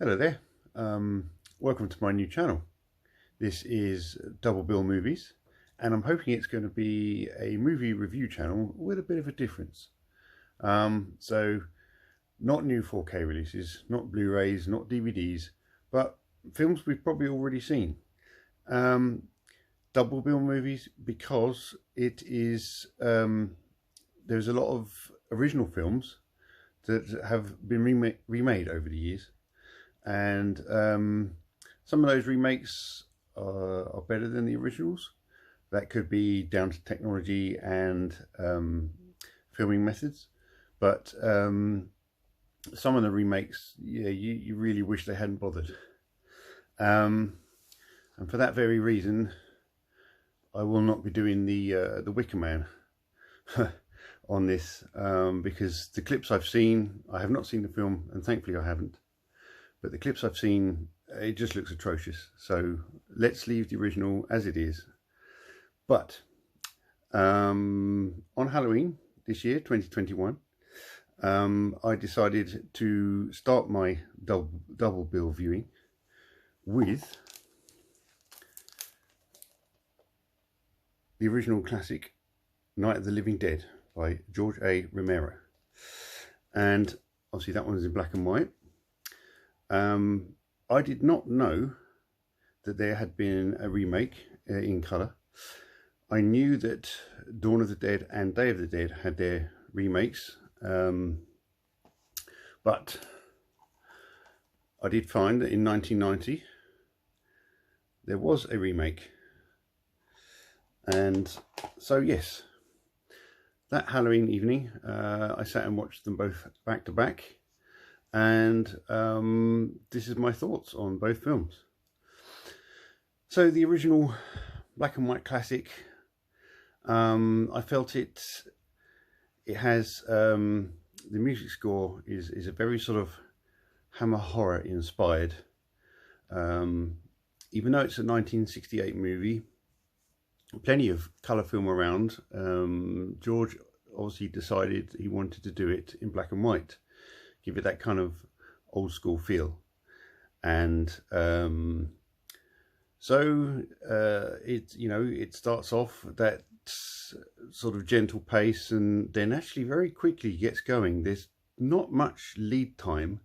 Hello there, welcome to my new channel. This is Double Bill Movies, and I'm hoping it's going to be a movie review channel with a bit of a difference. So not new 4K releases, not Blu-rays, not DVDs, but films we've probably already seen. Double Bill Movies because it is, there's a lot of original films that have been remade over the years. And some of those remakes are better than the originals. That could be down to technology and filming methods, but some of the remakes, yeah, you really wish they hadn't bothered. And for that very reason, I will not be doing the Wicker Man on this, because the clips I've seen, I have not seen the film, and thankfully I haven't. But the clips I've seen, it just looks atrocious. So let's leave the original as it is. But on Halloween this year, 2021, I decided to start my double bill viewing with the original classic Night of the Living Dead by George A. Romero. And obviously that one is in black and white. I did not know that there had been a remake in colour. I knew that Dawn of the Dead and Day of the Dead had their remakes, but I did find that in 1990 there was a remake. And so yes, that Halloween evening I sat and watched them both back to back. And this is my thoughts on both films. So the original black and white classic, I felt it has, the music score is a very sort of Hammer horror inspired. Even though it's a 1968 movie, plenty of colour film around, George obviously decided he wanted to do it in black and white. Give it that kind of old school feel. And so it starts off that sort of gentle pace, and then actually very quickly gets going. There's not much lead time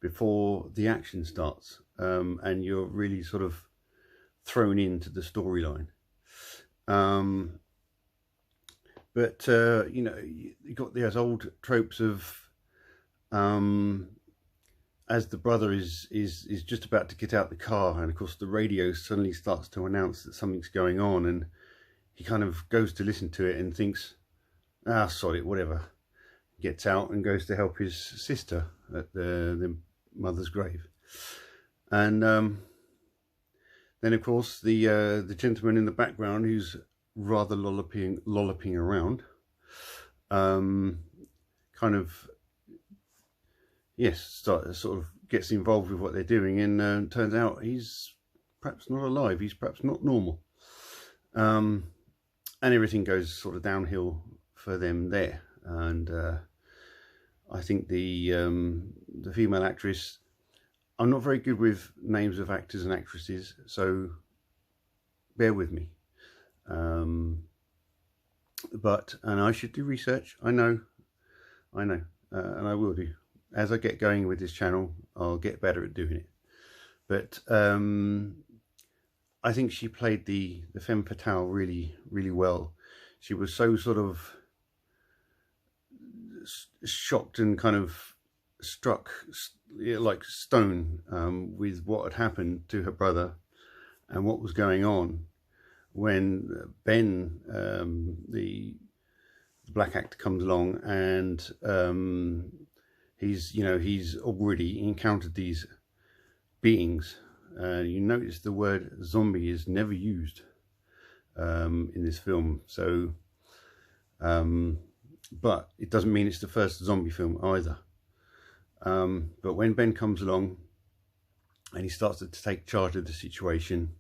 before the action starts, and you're really sort of thrown into the storyline. But you got those old tropes of as the brother is just about to get out the car, and of course the radio suddenly starts to announce that something's going on, and he kind of goes to listen to it and thinks, ah, sorry, whatever, gets out and goes to help his sister at the mother's grave. And then of course the gentleman in the background, who's rather lolloping around, kind of, yes, sort of gets involved with what they're doing, and turns out he's perhaps not alive, he's perhaps not normal. And everything goes sort of downhill for them there. And I think the female actress, I'm not very good with names of actors and actresses, so bear with me. And I should do research, I know, and I will do. As I get going with this channel, I'll get better at doing it. But I think she played the femme fatale really, really well. She was so sort of shocked and kind of struck like stone with what had happened to her brother and what was going on when Ben, the black actor, comes along, and he's already encountered these beings. You notice the word zombie is never used in this film. So, but it doesn't mean it's the first zombie film either. But when Ben comes along and he starts to take charge of the situation,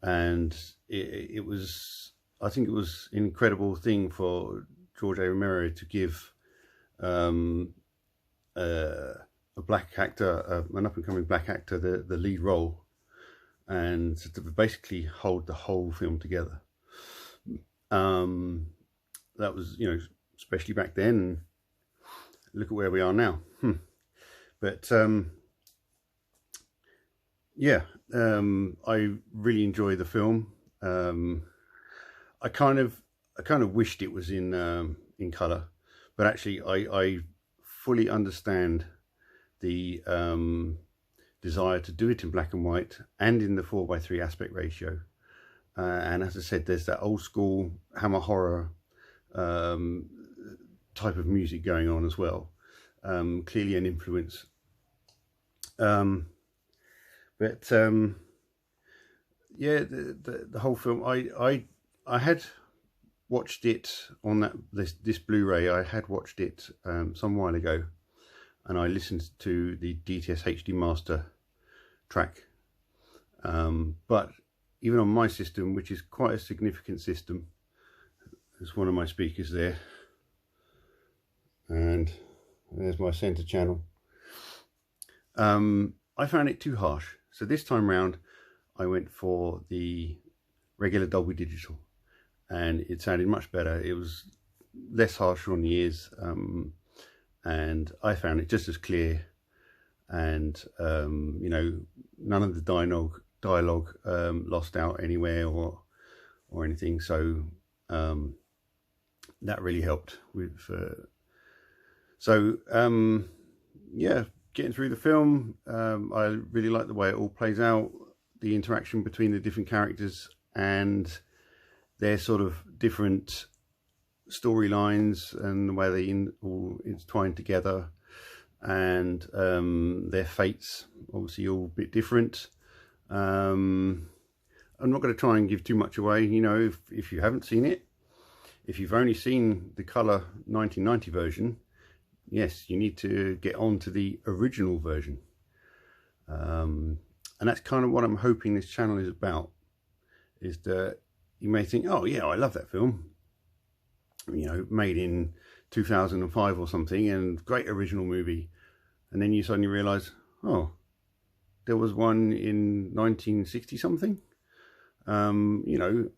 and it was, I think it was an incredible thing for George A. Romero to give a black actor, an up-and-coming black actor, the lead role, and to basically hold the whole film together. That was, you know, especially back then, and look at where we are now. But yeah, I really enjoy the film. I kind of wished it was in color, but actually I fully understand the desire to do it in black and white and in the 4:3 aspect ratio. And as I said, there's that old school Hammer horror type of music going on as well. Clearly an influence. Yeah, the whole film, I had watched it on this Blu-ray. I had watched it some while ago, and I listened to the DTS HD Master track. But even on my system, which is quite a significant system, there's one of my speakers there, and there's my center channel. I found it too harsh, so this time round I went for the regular Dolby Digital, and it sounded much better. It was less harsh on the ears, and I found it just as clear, and you know, none of the dialogue lost out anywhere or anything. So that really helped with yeah, getting through the film. I really like the way it all plays out, the interaction between the different characters and their sort of different storylines and the way they all intertwine together, and their fates obviously all a bit different. I'm not going to try and give too much away. You know, if you haven't seen it, if you've only seen the colour 1990 version, yes, you need to get on to the original version. And that's kind of what I'm hoping this channel is about, is that you may think, oh yeah, I love that film, you know, made in 2005 or something, and great original movie, and then you suddenly realize, oh, there was one in 1960 something. You know,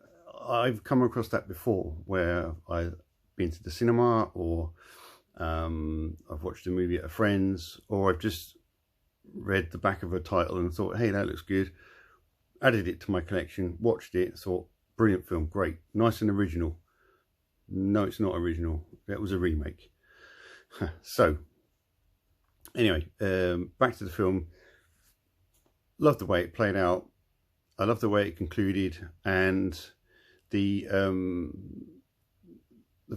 I've come across that before, where I've been to the cinema, or I've watched a movie at a friend's, or I've just read the back of a title and thought, hey, that looks good, added it to my collection, watched it, thought, brilliant film, great, nice and original. No, it's not original, that was a remake. So anyway, back to the film. Love the way it played out, I love the way it concluded, and the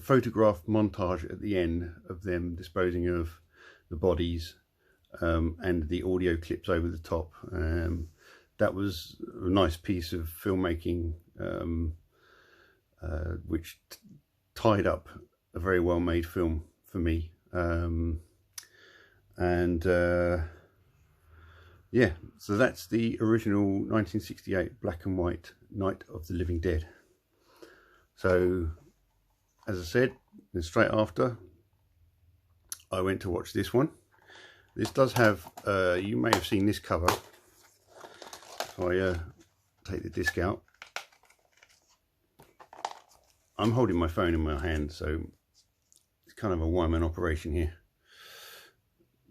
photograph montage at the end of them disposing of the bodies, and the audio clips over the top. That was a nice piece of filmmaking, which tied up a very well made film for me. Yeah, so that's the original 1968 black and white Night of the Living Dead. So as I said, then straight after I went to watch this one. This does have, you may have seen this cover. If I take the disc out, I'm holding my phone in my hand, so it's kind of a one-man operation here.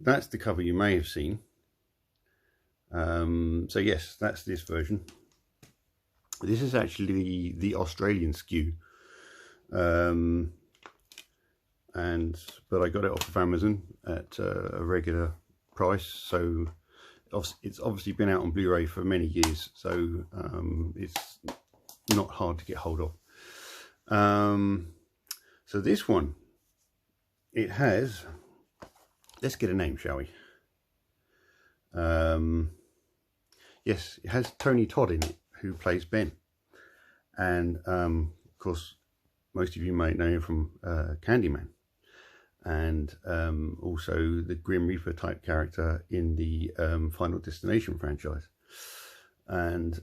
That's the cover you may have seen. So yes, that's this version. This is actually the Australian SKU, but I got it off of Amazon at a regular price, so it's obviously been out on Blu-ray for many years, so it's not hard to get hold of. So this one, it has, let's get a name, shall we? Yes, it has Tony Todd in it, who plays Ben, and of course most of you might know him from Candyman, and also the Grim Reaper type character in the Final Destination franchise. And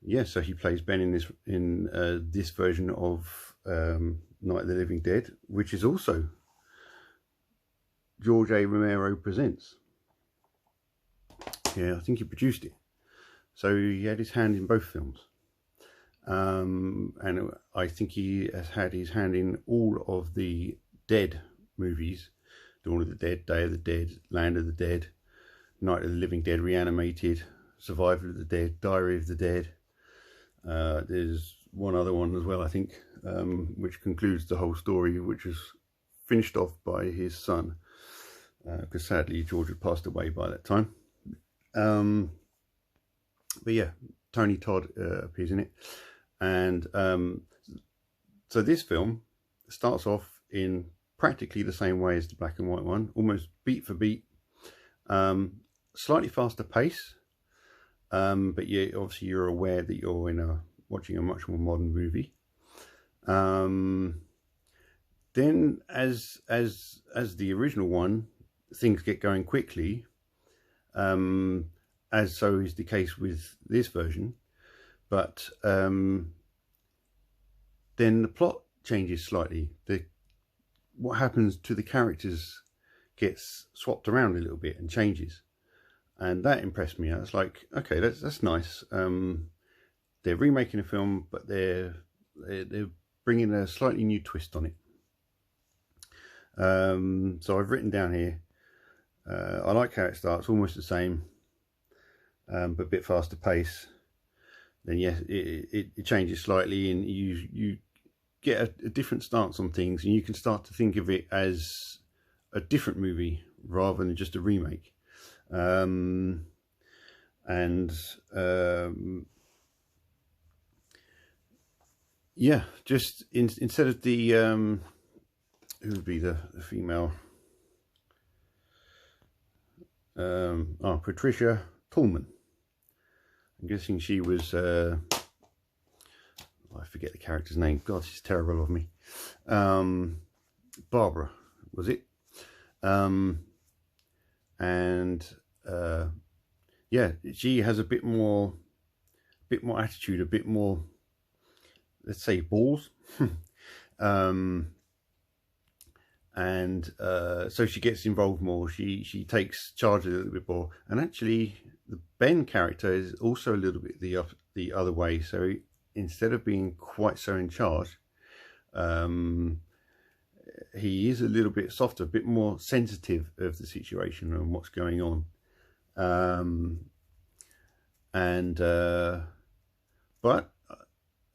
yeah, so he plays Ben in this version of Night of the Living Dead, which is also George A. Romero Presents. Yeah, I think he produced it. So he had his hand in both films. And I think he has had his hand in all of the Dead movies. Dawn of the Dead, Day of the Dead, Land of the Dead, Night of the Living Dead, Reanimated, Survival of the Dead, Diary of the Dead. There's one other one as well, I think, which concludes the whole story, which is finished off by his son, because sadly George had passed away by that time. But yeah, Tony Todd appears in it. And so this film starts off in practically the same way as the black and white one, almost beat for beat, slightly faster pace, but yeah, obviously you're aware that you're watching a much more modern movie. Then as the original one, things get going quickly, as so is the case with this version, but then the plot changes slightly. What happens to the characters gets swapped around a little bit and changes, and that impressed me. I was like, okay, that's nice. They're remaking a film, but they're bringing a slightly new twist on it. So I've written down here, I like how it starts, almost the same, but a bit faster pace. Then yes, it changes slightly, and you get a different stance on things, and you can start to think of it as a different movie rather than just a remake. Yeah, just instead of the who would be the female, Patricia Tallman. I'm guessing she was I forget the character's name. God, she's terrible of me. Barbara, was it? Yeah, she has a bit more attitude, a bit more, let's say, balls. So she gets involved more. She takes charge a little bit more, and actually the Ben character is also a little bit the other way. So instead of being quite so in charge, he is a little bit softer, a bit more sensitive of the situation and what's going on. But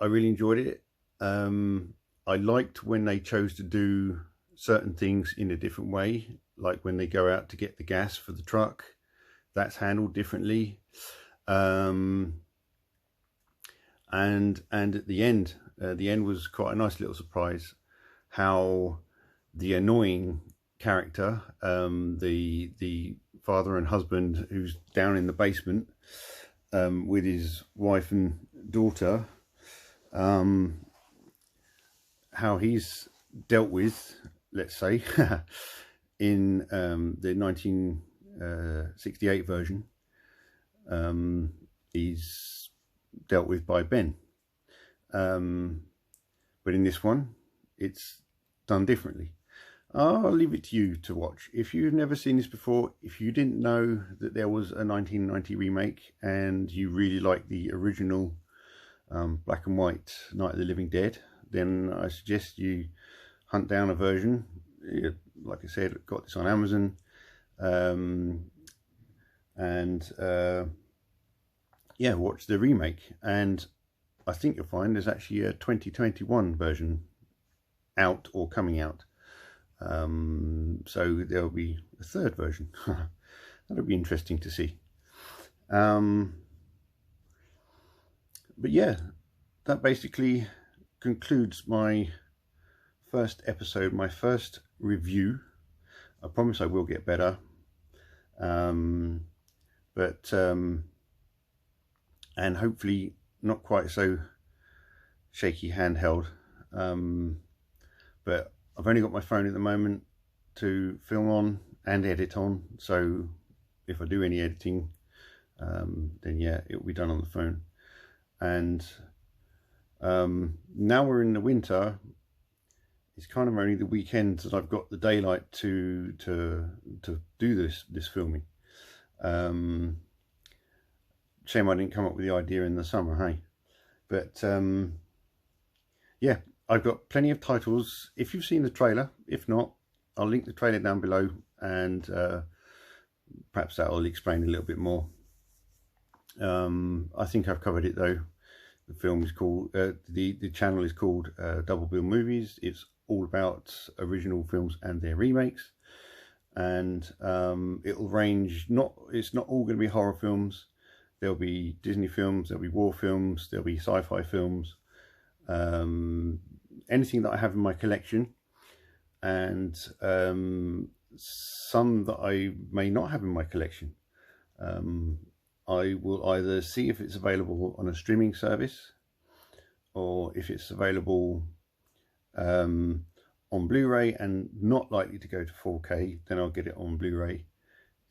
I really enjoyed it. I liked when they chose to do certain things in a different way, like when they go out to get the gas for the truck. That's handled differently. And at the end was quite a nice little surprise, how the annoying character, the father and husband who's down in the basement with his wife and daughter, how he's dealt with, let's say, in the 1968 version, he's dealt with by Ben. But in this one, it's done differently. I'll leave it to you to watch. If you've never seen this before, if you didn't know that there was a 1990 remake and you really like the original black and white Night of the Living Dead, then I suggest you hunt down a version. Like I said, I've got this on Amazon. Yeah, watch the remake. And I think you'll find there's actually a 2021 version out or coming out. So there'll be a third version. That'll be interesting to see. But yeah, that basically concludes my first episode, my first review. I promise I will get better. And hopefully not quite so shaky handheld. But I've only got my phone at the moment to film on and edit on, so if I do any editing, then yeah, it will be done on the phone. And now we're in the winter, it's kind of only the weekends that I've got the daylight to do this filming. Shame I didn't come up with the idea in the summer, hey? But yeah, I've got plenty of titles. If you've seen the trailer, if not, I'll link the trailer down below, and perhaps that'll explain a little bit more. I think I've covered it though. The film is called, the channel is called Double Bill Movies. It's all about original films and their remakes, and it'll range, it's not all going to be horror films. There'll be Disney films, there'll be war films, there'll be sci-fi films, anything that I have in my collection, and some that I may not have in my collection. I will either see if it's available on a streaming service, or if it's available on Blu-ray and not likely to go to 4K, then I'll get it on Blu-ray.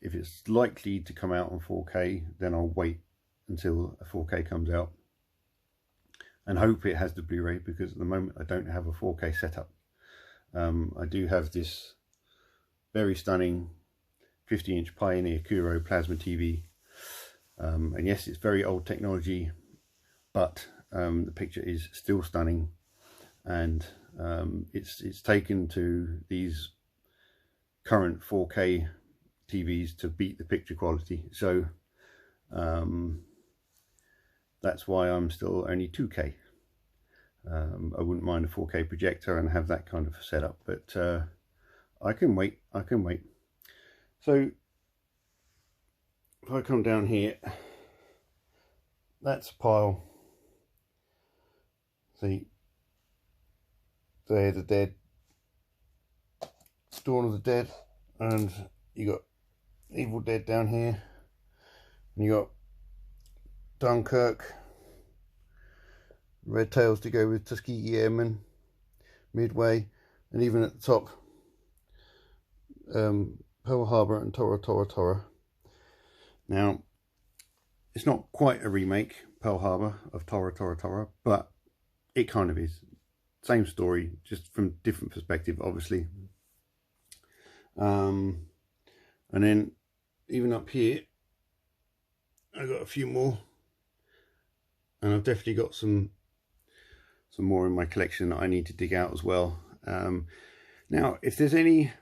If it's likely to come out on 4K, then I'll wait until a 4K comes out and hope it has the Blu-ray, because at the moment I don't have a 4K setup. I do have this very stunning 50-inch Pioneer Kuro plasma TV. And yes, it's very old technology, but the picture is still stunning, and it's taken to these current 4K TVs to beat the picture quality. So that's why I'm still only 2K. I wouldn't mind a 4K projector and have that kind of setup, but I can wait. So if I come down here, that's a pile. See, they're the dead, Dawn of the Dead, and you got Evil Dead down here, and you got Dunkirk, Red Tails to go with Tuskegee Airmen, Midway, and even at the top, Pearl Harbor and Tora Tora Tora. Now, it's not quite a remake, Pearl Harbor, of Tora Tora Tora, but it kind of is. Same story, just from different perspective, obviously. And then even up here, I've got a few more, and I've definitely got some more in my collection that I need to dig out as well. Now, if there's any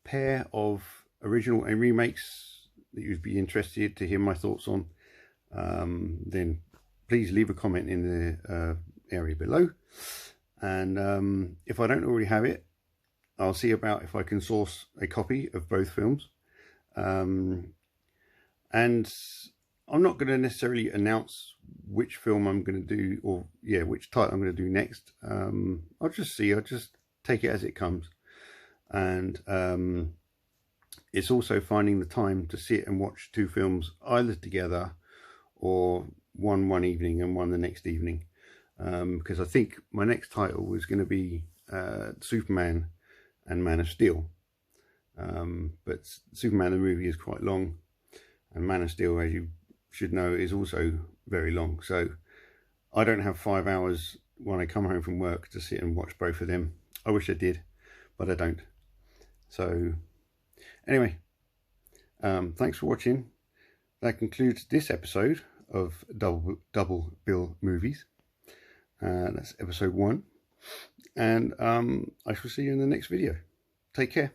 pair of original and remakes that you'd be interested to hear my thoughts on, then please leave a comment in the area below. And if I don't already have it, I'll see about if I can source a copy of both films. And I'm not going to necessarily announce which film I'm going to do, or yeah, which title I'm going to do next. I'll just take it as it comes. And it's also finding the time to sit and watch two films either together, or one evening and one the next evening, because I think my next title was going to be Superman and Man of Steel, but Superman the movie is quite long, and Man of Steel, as you should know, is also very long, so I don't have 5 hours when I come home from work to sit and watch both of them. I wish I did, but I don't. So anyway, thanks for watching. That concludes this episode of Double Bill Movies. That's episode 1, and I shall see you in the next video. Take care.